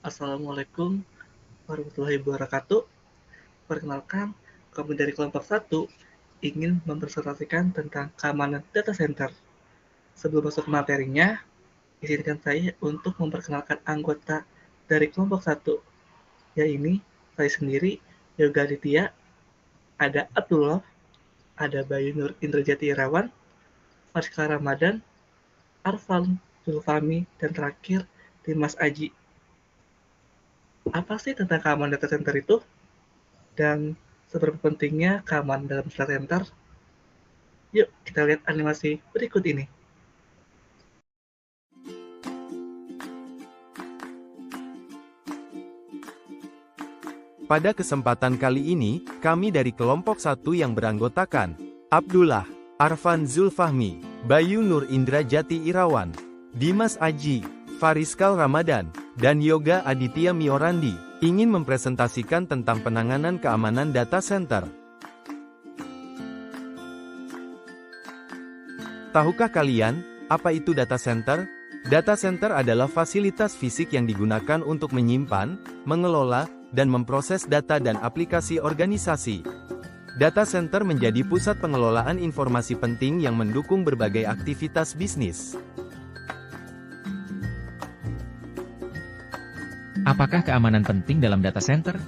Assalamualaikum warahmatullahi wabarakatuh. Perkenalkan, kami dari kelompok 1 ingin mempresentasikan tentang keamanan data center. Sebelum masuk ke materinya, izinkan saya untuk memperkenalkan anggota dari kelompok 1, yaitu saya sendiri, Yoga Aditya, ada Abdullah, ada Bayu Nur Indrajati Irawan, Farska Ramadan, Arfan Zulfami, dan terakhir Dimas Aji. Apa sih tentang keamanan data center itu? Dan seberapa pentingnya keamanan dalam data center? Yuk, kita lihat animasi berikut ini. Pada kesempatan kali ini, kami dari kelompok 1 yang beranggotakan Abdullah, Arfan Zulfahmi, Bayu Nur Indrajati Irawan, Dimas Aji, Fariskal Ramadan, dan Yoga Aditya Miorandi, ingin mempresentasikan tentang penanganan keamanan data center. Tahukah kalian, apa itu data center? Data center adalah fasilitas fisik yang digunakan untuk menyimpan, mengelola, dan memproses data dan aplikasi organisasi. Data center menjadi pusat pengelolaan informasi penting yang mendukung berbagai aktivitas bisnis. Apakah keamanan penting dalam data center?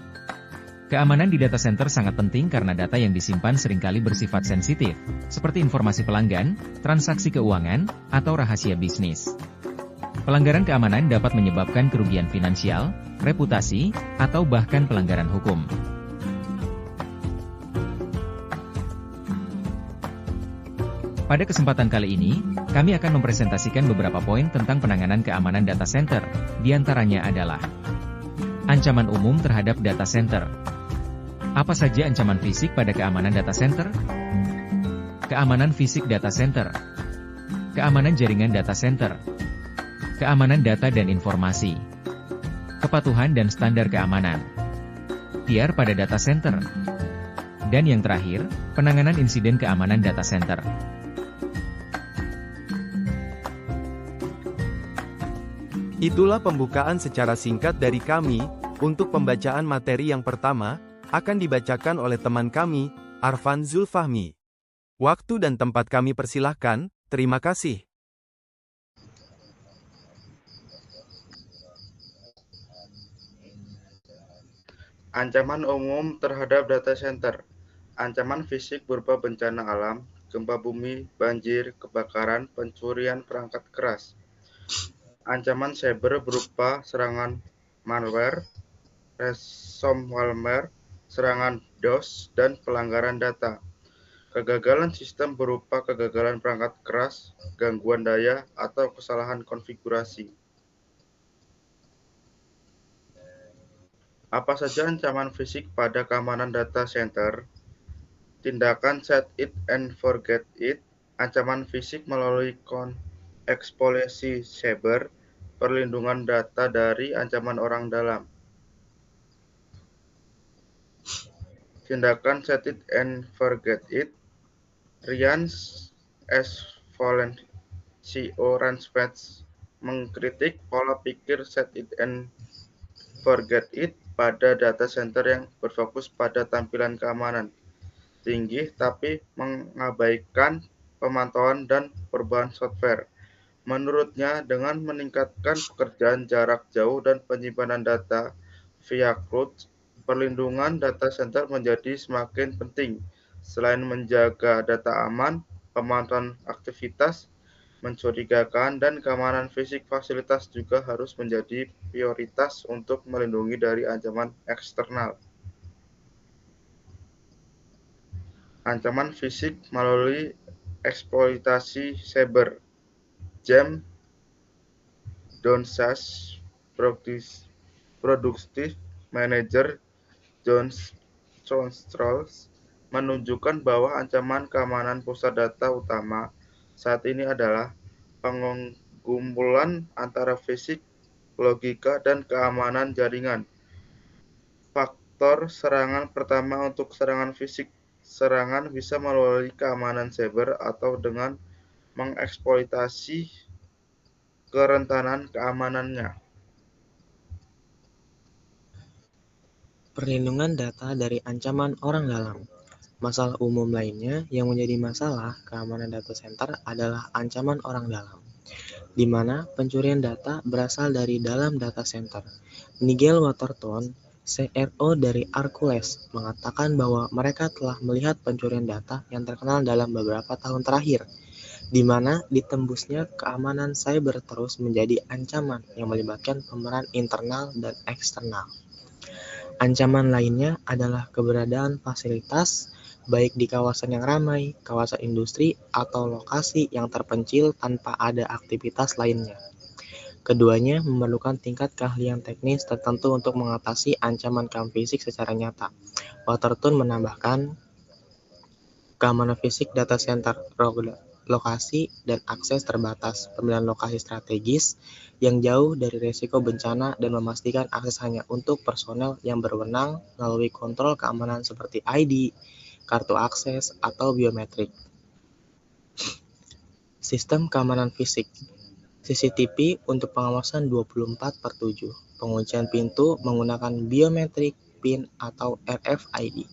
Keamanan di data center sangat penting karena data yang disimpan seringkali bersifat sensitif, seperti informasi pelanggan, transaksi keuangan, atau rahasia bisnis. Pelanggaran keamanan dapat menyebabkan kerugian finansial, reputasi, atau bahkan pelanggaran hukum. Pada kesempatan kali ini, kami akan mempresentasikan beberapa poin tentang penanganan keamanan data center. Di antaranya adalah ancaman umum terhadap data center. Apa saja ancaman fisik pada keamanan data center? Keamanan fisik data center. Keamanan jaringan data center. Keamanan data dan informasi. Kepatuhan dan standar keamanan. PR pada data center. Dan yang terakhir, penanganan insiden keamanan data center. Itulah pembukaan secara singkat dari kami. Untuk pembacaan materi yang pertama, akan dibacakan oleh teman kami, Arfan Zulfahmi. Waktu dan tempat kami persilahkan, terima kasih. Ancaman umum terhadap data center. Ancaman fisik berupa bencana alam, gempa bumi, banjir, kebakaran, pencurian perangkat keras. Ancaman cyber berupa serangan malware, ransomware, serangan DOS, dan pelanggaran data. Kegagalan sistem berupa kegagalan perangkat keras, gangguan daya, atau kesalahan konfigurasi. Apa saja ancaman fisik pada keamanan data center? Tindakan set it and forget it, ancaman fisik melalui eksploitasi cyber, perlindungan data dari ancaman orang dalam. Tindakan set it and forget it, Ryan Esvalent, CEO Ransomware, mengkritik pola pikir set it and forget it pada data center yang berfokus pada tampilan keamanan tinggi tapi mengabaikan pemantauan dan perubahan software. Menurutnya, dengan meningkatkan pekerjaan jarak jauh dan penyimpanan data via cloud, perlindungan data center menjadi semakin penting. Selain menjaga data aman, pemantauan aktivitas mencurigakan dan keamanan fisik fasilitas juga harus menjadi prioritas untuk melindungi dari ancaman eksternal. Ancaman fisik melalui eksploitasi cyber. James Donsas, Productive Manager Jones Controls, menunjukkan bahwa ancaman keamanan pusat data utama saat ini adalah penggumpulan antara fisik, logika, dan keamanan jaringan. Faktor serangan pertama untuk serangan fisik. Serangan bisa melalui keamanan cyber atau dengan mengeksploitasi kerentanan keamanannya. Perlindungan data dari ancaman orang dalam. Masalah umum lainnya yang menjadi masalah keamanan data center adalah ancaman orang dalam, di mana pencurian data berasal dari dalam data center. Nigel Waterton, CRO dari Arculus, mengatakan bahwa mereka telah melihat pencurian data yang terkenal dalam beberapa tahun terakhir, di mana ditembusnya keamanan cyber terus menjadi ancaman yang melibatkan pemeran internal dan eksternal. Ancaman lainnya adalah keberadaan fasilitas, baik di kawasan yang ramai, kawasan industri, atau lokasi yang terpencil tanpa ada aktivitas lainnya. Keduanya memerlukan tingkat keahlian teknis tertentu untuk mengatasi ancaman keamanan fisik secara nyata. Waterton menambahkan, keamanan fisik data center, lokasi dan akses terbatas, pemilihan lokasi strategis yang jauh dari risiko bencana, dan memastikan akses hanya untuk personel yang berwenang melalui kontrol keamanan seperti ID, kartu akses, atau biometrik. Sistem keamanan fisik CCTV untuk pengawasan 24/7, penguncian pintu menggunakan biometrik, PIN, atau RFID,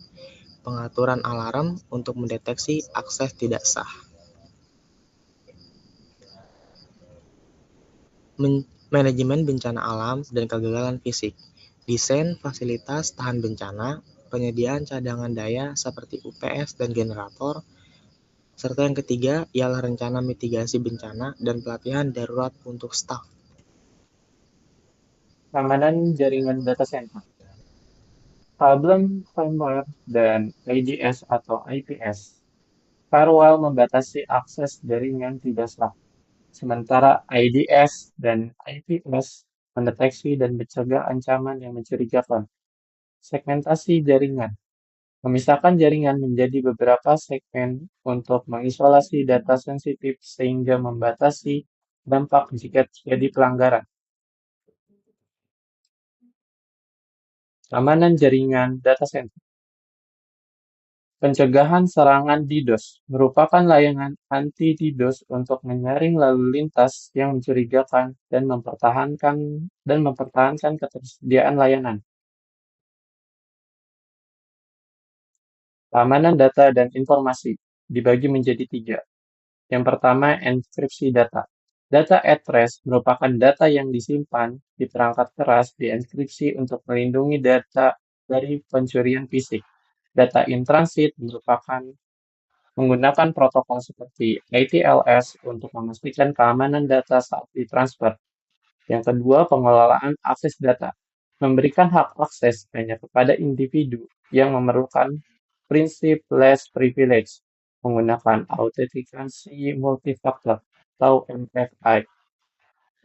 pengaturan alarm untuk mendeteksi akses tidak sah. Manajemen bencana alam dan kegagalan fisik, desain fasilitas tahan bencana, penyediaan cadangan daya seperti UPS dan generator, serta yang ketiga ialah rencana mitigasi bencana dan pelatihan darurat untuk staf. Keamanan jaringan data center. Problem firmware dan IDS atau IPS. Firewall membatasi akses jaringan tidak sah, sementara IDS dan IPS mendeteksi dan mencegah ancaman yang mencurigakan. Segmentasi jaringan. Memisahkan jaringan menjadi beberapa segmen untuk mengisolasi data sensitif sehingga membatasi dampak jika terjadi pelanggaran. Keamanan jaringan data center. Pencegahan serangan DDoS merupakan layanan anti-DDoS untuk menyaring lalu lintas yang mencurigakan dan mempertahankan ketersediaan layanan. Keamanan data dan informasi dibagi menjadi 3. Yang pertama, enkripsi data. Data at rest merupakan data yang disimpan di perangkat keras dienkripsi untuk melindungi data dari pencurian fisik. Data in transit menggunakan protokol seperti ITLS untuk memastikan keamanan data saat ditransfer. Yang kedua, pengelolaan akses data. Memberikan hak akses hanya kepada individu yang memerlukan prinsip less privilege menggunakan autentikasi multifaktor atau MFI.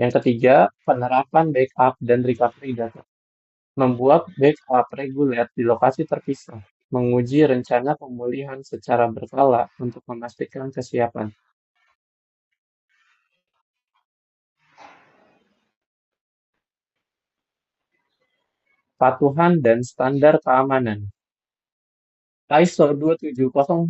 Yang ketiga, penerapan backup dan recovery data. Membuat backup reguler di lokasi terpisah. Menguji rencana pemulihan secara berkala untuk memastikan kesiapan. Patuhan dan standar keamanan. ISO 27001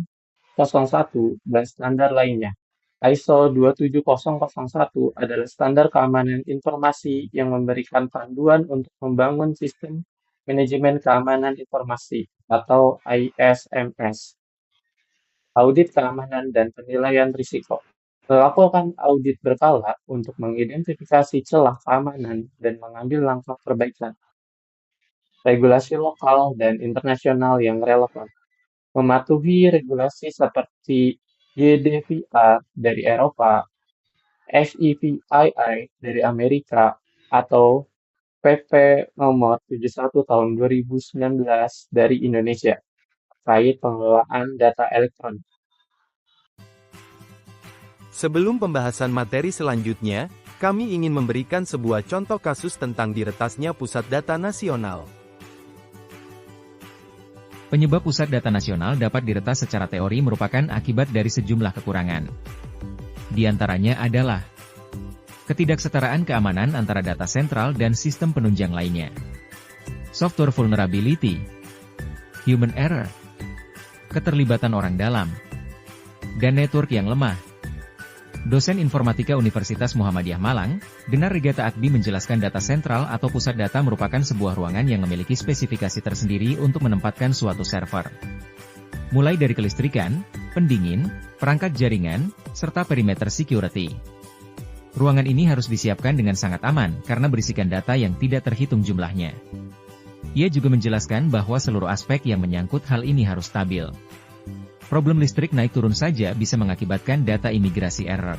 dan standar lainnya. ISO 27001 adalah standar keamanan informasi yang memberikan panduan untuk membangun sistem manajemen keamanan informasi atau ISMS. Audit keamanan dan penilaian risiko. Melakukan audit berkala untuk mengidentifikasi celah keamanan dan mengambil langkah perbaikan. Regulasi lokal dan internasional yang relevan. Mematuhi regulasi seperti GDPR dari Eropa, SEPII dari Amerika, atau PP nomor 71 tahun 2019 dari Indonesia terkait pengelolaan data elektronik. Sebelum pembahasan materi selanjutnya, kami ingin memberikan sebuah contoh kasus tentang diretasnya pusat data nasional. Penyebab pusat data nasional dapat diretas secara teori merupakan akibat dari sejumlah kekurangan. Di antaranya adalah ketidaksetaraan keamanan antara data sentral dan sistem penunjang lainnya, software vulnerability, human error, keterlibatan orang dalam, dan network yang lemah. Dosen Informatika Universitas Muhammadiyah Malang, Denar Regata Akdi menjelaskan data sentral atau pusat data merupakan sebuah ruangan yang memiliki spesifikasi tersendiri untuk menempatkan suatu server. Mulai dari kelistrikan, pendingin, perangkat jaringan, serta perimeter security. Ruangan ini harus disiapkan dengan sangat aman karena berisikan data yang tidak terhitung jumlahnya. Ia juga menjelaskan bahwa seluruh aspek yang menyangkut hal ini harus stabil. Problem listrik naik turun saja bisa mengakibatkan data imigrasi error.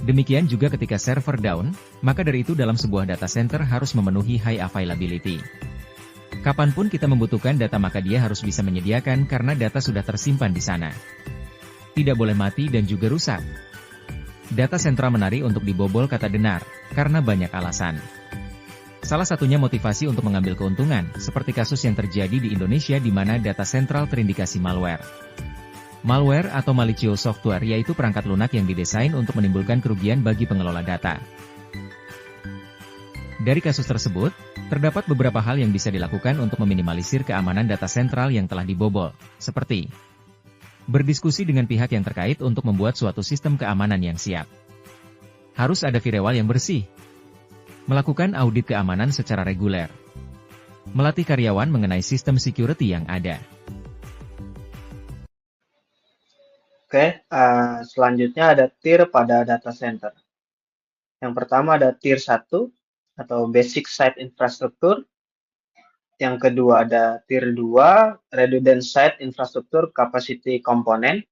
Demikian juga ketika server down, maka dari itu dalam sebuah data center harus memenuhi high availability. Kapanpun kita membutuhkan data maka dia harus bisa menyediakan karena data sudah tersimpan di sana. Tidak boleh mati dan juga rusak. Data sentral menarik untuk dibobol kata Denar, karena banyak alasan. Salah satunya motivasi untuk mengambil keuntungan, seperti kasus yang terjadi di Indonesia di mana data sentral terindikasi malware. Malware atau malicious software yaitu perangkat lunak yang didesain untuk menimbulkan kerugian bagi pengelola data. Dari kasus tersebut, terdapat beberapa hal yang bisa dilakukan untuk meminimalisir keamanan data sentral yang telah dibobol, seperti berdiskusi dengan pihak yang terkait untuk membuat suatu sistem keamanan yang siap. Harus ada firewall yang bersih. Melakukan audit keamanan secara reguler. Melatih karyawan mengenai sistem security yang ada. Oke, selanjutnya ada tier pada data center. Yang pertama ada tier 1 atau basic site infrastructure. Yang kedua ada tier 2, redundant site infrastructure capacity component.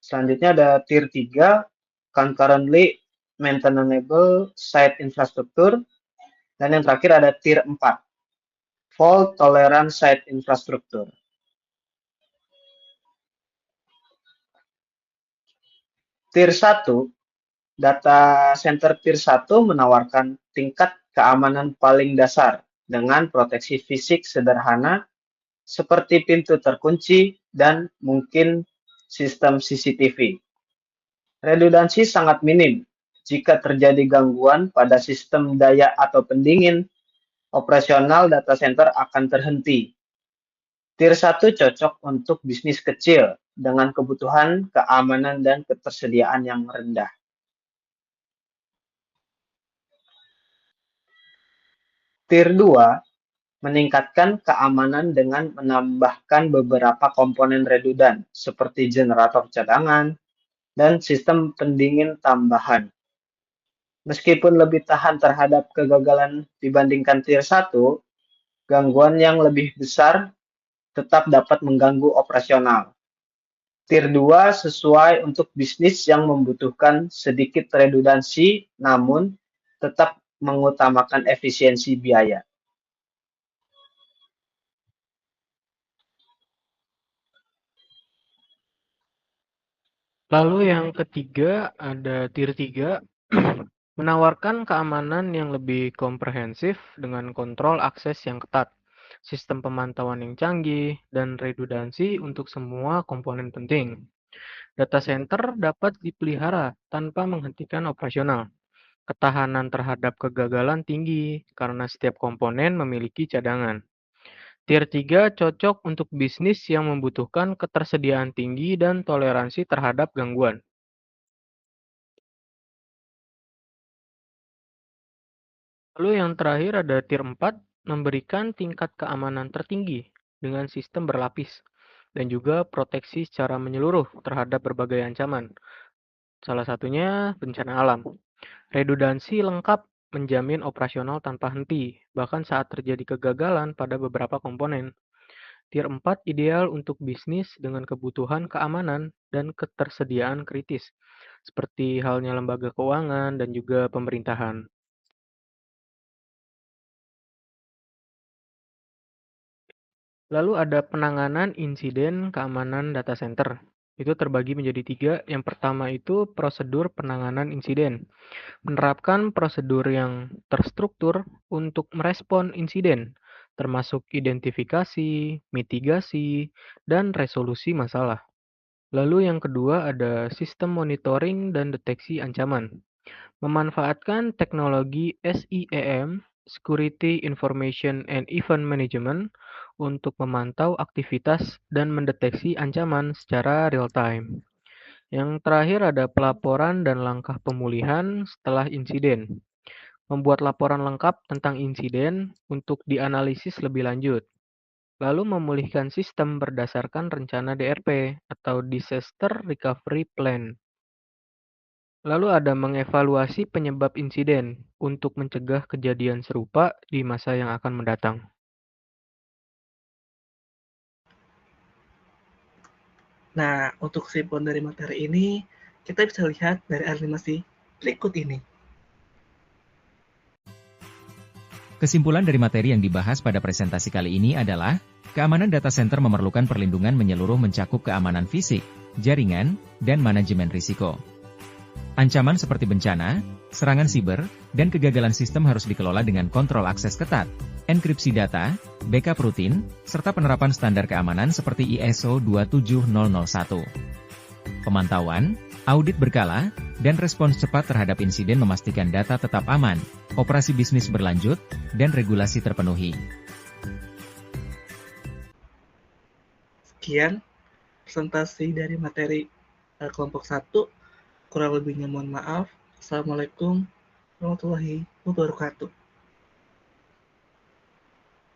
Selanjutnya ada tier 3, concurrently maintainable site infrastructure. Dan yang terakhir ada tier 4, fault tolerant site infrastructure. Tier 1, data center tier 1 menawarkan tingkat keamanan paling dasar dengan proteksi fisik sederhana seperti pintu terkunci dan mungkin sistem CCTV. Redundansi sangat minim. Jika terjadi gangguan pada sistem daya atau pendingin, operasional data center akan terhenti. Tier 1 cocok untuk bisnis kecil dengan kebutuhan keamanan dan ketersediaan yang rendah. Tier 2 meningkatkan keamanan dengan menambahkan beberapa komponen redundan seperti generator cadangan dan sistem pendingin tambahan. Meskipun lebih tahan terhadap kegagalan dibandingkan tier 1, gangguan yang lebih besar tetap dapat mengganggu operasional. Tier 2 sesuai untuk bisnis yang membutuhkan sedikit redundansi namun tetap mengutamakan efisiensi biaya. Lalu yang ketiga ada tier 3, menawarkan keamanan yang lebih komprehensif dengan kontrol akses yang ketat, sistem pemantauan yang canggih, dan redundansi untuk semua komponen penting. Data center dapat dipelihara tanpa menghentikan operasional. Ketahanan terhadap kegagalan tinggi karena setiap komponen memiliki cadangan. Tier 3 cocok untuk bisnis yang membutuhkan ketersediaan tinggi dan toleransi terhadap gangguan. Lalu yang terakhir ada tier 4, memberikan tingkat keamanan tertinggi dengan sistem berlapis dan juga proteksi secara menyeluruh terhadap berbagai ancaman. Salah satunya bencana alam. Redundansi lengkap menjamin operasional tanpa henti, bahkan saat terjadi kegagalan pada beberapa komponen. Tier 4 ideal untuk bisnis dengan kebutuhan keamanan dan ketersediaan kritis, seperti halnya lembaga keuangan dan juga pemerintahan. Lalu ada penanganan insiden keamanan data center. Itu terbagi menjadi 3. Yang pertama itu prosedur penanganan insiden. Menerapkan prosedur yang terstruktur untuk merespon insiden, termasuk identifikasi, mitigasi, dan resolusi masalah. Lalu yang kedua ada sistem monitoring dan deteksi ancaman. Memanfaatkan teknologi SIEM, Security Information and Event Management, untuk memantau aktivitas dan mendeteksi ancaman secara real-time. Yang terakhir ada pelaporan dan langkah pemulihan setelah insiden. Membuat laporan lengkap tentang insiden untuk dianalisis lebih lanjut. Lalu memulihkan sistem berdasarkan rencana DRP atau Disaster Recovery Plan. Lalu ada mengevaluasi penyebab insiden untuk mencegah kejadian serupa di masa yang akan mendatang. Nah, untuk kesimpulan dari materi ini, kita bisa lihat dari animasi berikut ini. Kesimpulan dari materi yang dibahas pada presentasi kali ini adalah, keamanan data center memerlukan perlindungan menyeluruh mencakup keamanan fisik, jaringan, dan manajemen risiko. Ancaman seperti bencana, serangan siber, dan kegagalan sistem harus dikelola dengan kontrol akses ketat, enkripsi data, backup rutin, serta penerapan standar keamanan seperti ISO 27001. Pemantauan, audit berkala, dan respons cepat terhadap insiden memastikan data tetap aman, operasi bisnis berlanjut, dan regulasi terpenuhi. Sekian presentasi dari materi kelompok 1. Kurang lebihnya mohon maaf. Assalamualaikum warahmatullahi wabarakatuh.